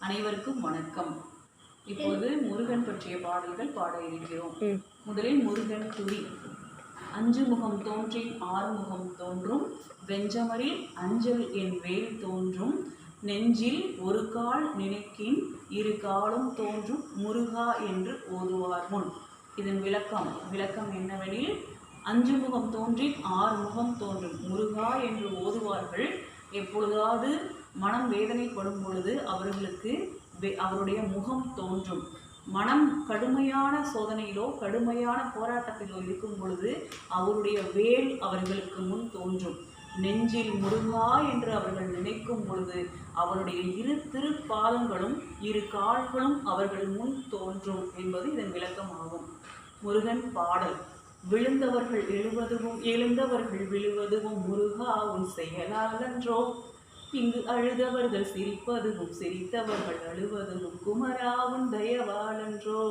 அனைவருக்கும் வணக்கம். இப்போது முருகன் பற்றிய பாடல்கள் பாட இருக்கிறோம். முதலில் முருகன் துதி. அஞ்சு முகம் தோன்றின் ஆறுமுகம் தோன்றும், வெஞ்சமரில் அஞ்சல் என் வேல் தோன்றும், நெஞ்சில் ஒரு கால் நினைக்கின் இரு காலும் தோன்றும் முருகா என்று ஓதுவார் முன். இதன் விளக்கம் என்னவெனில், அஞ்சு முகம் தோன்றின் ஆறு முகம் தோன்றும் முருகா என்று ஓதுவார்கள் எப்பொழுதாவது மனம் வேதனைப்படும் பொழுது அவர்களுக்கு அவருடைய முகம் தோன்றும். மனம் கடுமையான சோதனையிலோ கடுமையான போராட்டத்திலோ இருக்கும் பொழுது அவருடைய வேல் அவர்களுக்கு முன் தோன்றும். நெஞ்சில் முருகா என்று அவர்கள் நினைக்கும் பொழுது அவருடைய இரு திருப்பாதங்களும் இரு கால்களும் அவர்கள் முன் தோன்றும் என்பது இதன் விளக்கமாகும். முருகன் பாடல். விழுந்தவர்கள் எழுவதுவும் எழுந்தவர்கள் விழுவதுவும் முருகா உன் செயலாலன்றோ, இங்கு அழுதவர்கள் சிரிப்பதுவும் சிரித்தவர்கள் அழுவதுவும் குமரா உன் தயவாலன்றோ.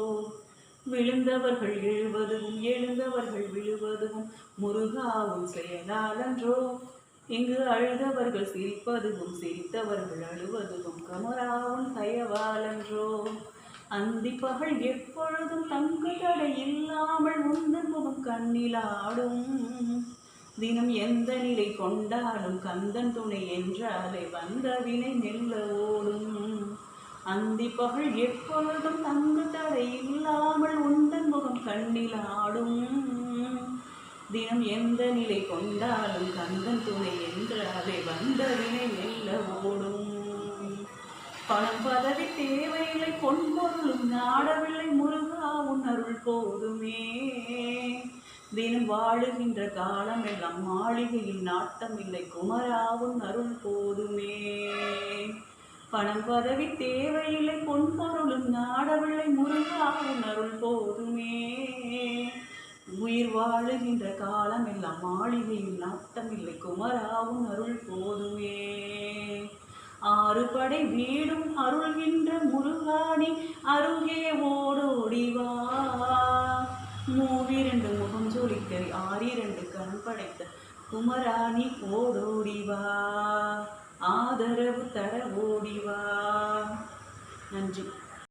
விழுந்தவர்கள் எழுவதுவும் எழுந்தவர்கள் விழுவதுவும் முருகா உன் செயலாலன்றோ, இங்கு அழுதவர்கள் சிரிப்பதுவும் சிரித்தவர்கள் அழுவதுவும் குமரா உன் தயவாலன்றோ. அந்திப்பகல் எப்பொழுதும் தங்கு தடை இல்லாமல் உந்தன் முகம் கண்ணிலாடும், தினம் எந்த நிலை கொண்டாலும் கந்தன் துணை என்றாலே வந்த வினை மெல்ல ஓடும். அந்திப்பகல் எப்பொழுதும் தங்கு தடை இல்லாமல் உந்தன் முகம் கண்ணிலாடும், தினம் எந்த நிலை கொண்டாலும் கந்தன் துணை என்றாலே வந்த வினை மெல்ல ஓடும். பணம் பதவி தேவையில்லை பொன்பொருளும் நாடவில்லை முருகா உன் அருள் போதுமே, தினம் வாழுகின்ற காலம் எல்லாம் மாளிகையில் நாட்டமில்லை குமரா உன் அருள் போதுமே. பணம் பதவி தேவையில்லை பொன்பொருளும் நாடவில்லை முருகா உன் அருள் போதுமே, உயிர் வாழுகின்ற காலம் எல்லாம் மாளிகையில் நாட்டமில்லை குமரா உன் அருள் போதுமே. ஆறுபடை வீடும் அருள்கின்ற முருகாணி அருகே ஓடோடிவா, மூவிரண்டு முகம் ஜொலிக்க ஆறிரண்டு கண் படைத்த குமராணி ஓடோடிவா, ஆதரவு தர ஓடிவா. நன்றி.